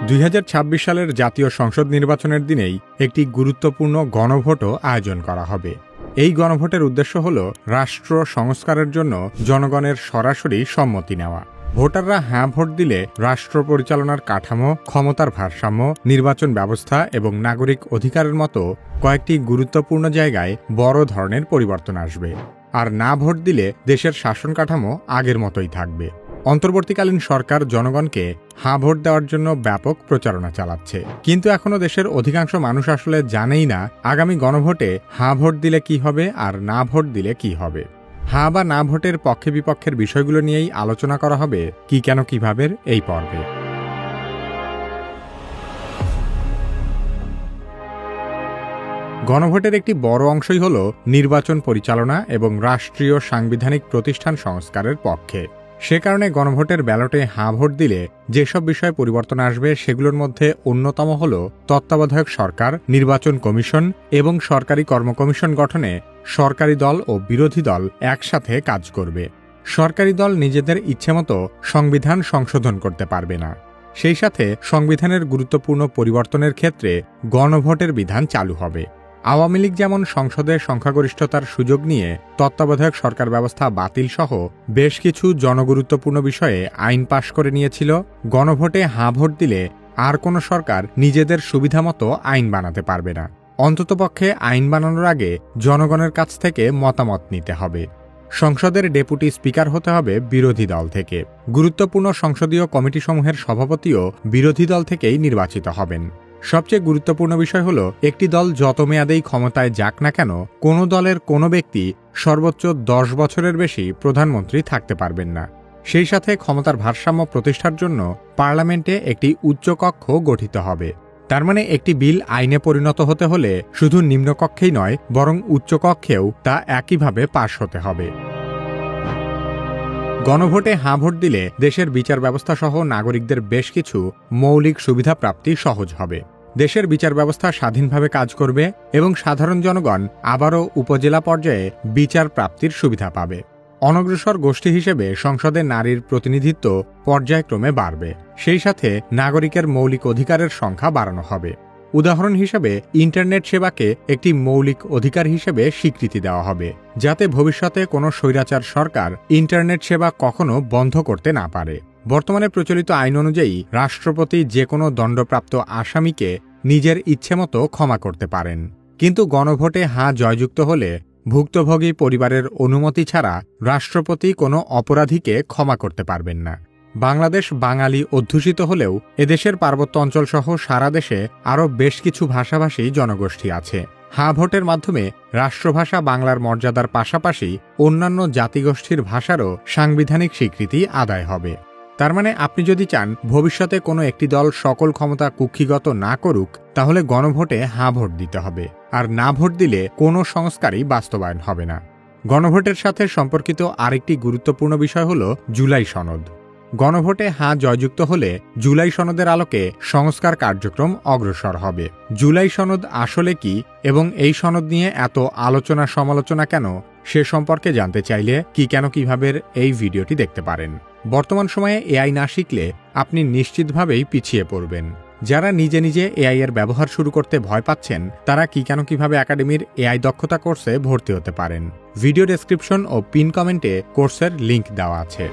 2026 সালের জাতীয় সংসদ নির্বাচনের দিনেই একটি গুরুত্বপূর্ণ গণভোটও আয়োজন করা হবে। এই গণভোটের উদ্দেশ্য হল রাষ্ট্র সংস্কারের জন্য জনগণের সরাসরি সম্মতি নেওয়া। ভোটাররা হ্যাঁ ভোট দিলে রাষ্ট্র পরিচালনার কাঠামো, ক্ষমতার ভারসাম্য, নির্বাচন ব্যবস্থা এবং নাগরিক অধিকারের মতো কয়েকটি গুরুত্বপূর্ণ জায়গায় বড় ধরনের পরিবর্তন আসবে। আর না ভোট দিলে দেশের শাসন কাঠামো আগের মতোই থাকবে। অন্তর্বর্তীকালীন সরকার জনগণকে হাঁ ভোট দেওয়ার জন্য ব্যাপক প্রচারণা চালাচ্ছে, কিন্তু এখনো দেশের অধিকাংশ মানুষ আসলে জানেই না আগামী গণভোটে হাঁ ভোট দিলে কি হবে আর না ভোট দিলে কি হবে। হাঁ বা না ভোটের পক্ষে বিপক্ষের বিষয়গুলো নিয়েই আলোচনা করা হবে কি কেন কিভাবে এই পর্বে। গণভোটের একটি বড় অংশই হল নির্বাচন পরিচালনা এবং রাষ্ট্রীয় সাংবিধানিক প্রতিষ্ঠান সংস্কারের পক্ষে। সে কারণে গণভোটের ব্যালটে হাঁ ভোট দিলে যেসব বিষয়ে পরিবর্তন আসবে সেগুলোর মধ্যে অন্যতম হল তত্ত্বাবধায়ক সরকার, নির্বাচন কমিশন এবং সরকারি কর্মকমিশন গঠনে সরকারি দল ও বিরোধী দল একসাথে কাজ করবে। সরকারি দল নিজেদের ইচ্ছেমতো সংবিধান সংশোধন করতে পারবে না। সেই সাথে সংবিধানের গুরুত্বপূর্ণ পরিবর্তনের ক্ষেত্রে গণভোটের বিধান চালু হবে। আওয়ামী লীগ যেমন সংসদে সংখ্যাগরিষ্ঠতার সুযোগ নিয়ে তত্ত্বাবধায়ক সরকার ব্যবস্থা বাতিল সহ বেশ কিছু জনগুরুত্বপূর্ণ বিষয়ে আইন পাশ করে নিয়েছিল, গণভোটে হাঁ ভোট দিলে আর কোনো সরকার নিজেদের সুবিধামতো আইন বানাতে পারবে না। অন্ততপক্ষে আইন বানানোর আগে জনগণের কাছ থেকে মতামত নিতে হবে। সংসদের ডেপুটি স্পিকার হতে হবে বিরোধী দল থেকে। গুরুত্বপূর্ণ সংসদীয় কমিটিসমূহের সভাপতিও বিরোধী দল থেকেই নির্বাচিত হবেন। সবচেয়ে গুরুত্বপূর্ণ বিষয় হল একটি দল যত মেয়াদেই ক্ষমতায় যাক না কেন, কোনো দলের কোনো ব্যক্তি সর্বোচ্চ 10 বছরের বেশি প্রধানমন্ত্রী থাকতে পারবেন না। সেই সাথে ক্ষমতার ভারসাম্য প্রতিষ্ঠার জন্য পার্লামেন্টে একটি উচ্চকক্ষ গঠিত হবে। তার মানে একটি বিল আইনে পরিণত হতে হলে শুধু নিম্নকক্ষেই নয়, বরং উচ্চকক্ষেও তা একইভাবে পাশ হতে হবে। গণভোটে হাঁ ভোট দিলে দেশের বিচার ব্যবস্থা সহ নাগরিকদের বেশ কিছু মৌলিক সুবিধা প্রাপ্তি সহজ হবে। দেশের বিচার ব্যবস্থা স্বাধীনভাবে কাজ করবে এবং সাধারণ জনগণ আবারও উপজেলা পর্যায়ে বিচার প্রাপ্তির সুবিধা পাবে। অনগ্রসর গোষ্ঠী হিসেবে সংসদে নারীর প্রতিনিধিত্ব পর্যায়ক্রমে বাড়বে। সেই সাথে নাগরিকের মৌলিক অধিকারের সংখ্যা বাড়ানো হবে। উদাহরণ হিসেবে ইন্টারনেট সেবাকে একটি মৌলিক অধিকার হিসেবে স্বীকৃতি দেওয়া হবে, যাতে ভবিষ্যতে কোনো স্বৈরাচার সরকার ইন্টারনেট সেবা কখনো বন্ধ করতে না পারে। বর্তমানে প্রচলিত আইন অনুযায়ী রাষ্ট্রপতি যে কোনো দণ্ডপ্রাপ্ত আসামিকে নিজের ইচ্ছেমতো ক্ষমা করতে পারেন, কিন্তু গণভোটে হাঁ জয়যুক্ত হলে ভুক্তভোগী পরিবারের অনুমতি ছাড়া রাষ্ট্রপতি কোনো অপরাধীকে ক্ষমা করতে পারবেন না। বাংলাদেশ বাঙালি অধ্যুষিত হলেও এদেশের পার্বত্য অঞ্চলসহ সারা দেশে আরও বেশ কিছু ভাষাভাষী জনগোষ্ঠী আছে। হাঁ ভোটের মাধ্যমে রাষ্ট্রভাষা বাংলার মর্যাদার পাশাপাশি অন্যান্য জাতিগোষ্ঠীর ভাষারও সাংবিধানিক স্বীকৃতি আদায় হবে। তার মানে আপনি যদি চান ভবিষ্যতে কোনো একটি দল সকল ক্ষমতা কুক্ষিগত না করুক, তাহলে গণভোটে হাঁ ভোট দিতে হবে, আর না ভোট দিলে কোনো সংস্কারই বাস্তবায়ন হবে না। গণভোটের সাথে সম্পর্কিত আরেকটি গুরুত্বপূর্ণ বিষয় হল জুলাই সনদ। গণভোটে হাঁ জয়যুক্ত হলে জুলাই সনদের আলোকে সংস্কার কার্যক্রম অগ্রসর হবে। জুলাই সনদ আসলে কি এবং এই সনদ নিয়ে এত আলোচনা সমালোচনা কেন, সে সম্পর্কে জানতে চাইলে কি কেন কিভাবে এই ভিডিওটি দেখতে পারেন। বর্তমান সময়ে এআই না শিখলে আপনি নিশ্চিতভাবেই পিছিয়ে পড়বেন। যারা নিজে নিজে এআই এর ব্যবহার শুরু করতে ভয় পাচ্ছেন, তারা কি কেন কিভাবে একাডেমির এআই দক্ষতা কোর্সে ভর্তি হতে পারেন। ভিডিও ডেসক্রিপশন ও পিন কমেন্টে কোর্সের লিংক দেওয়া আছে।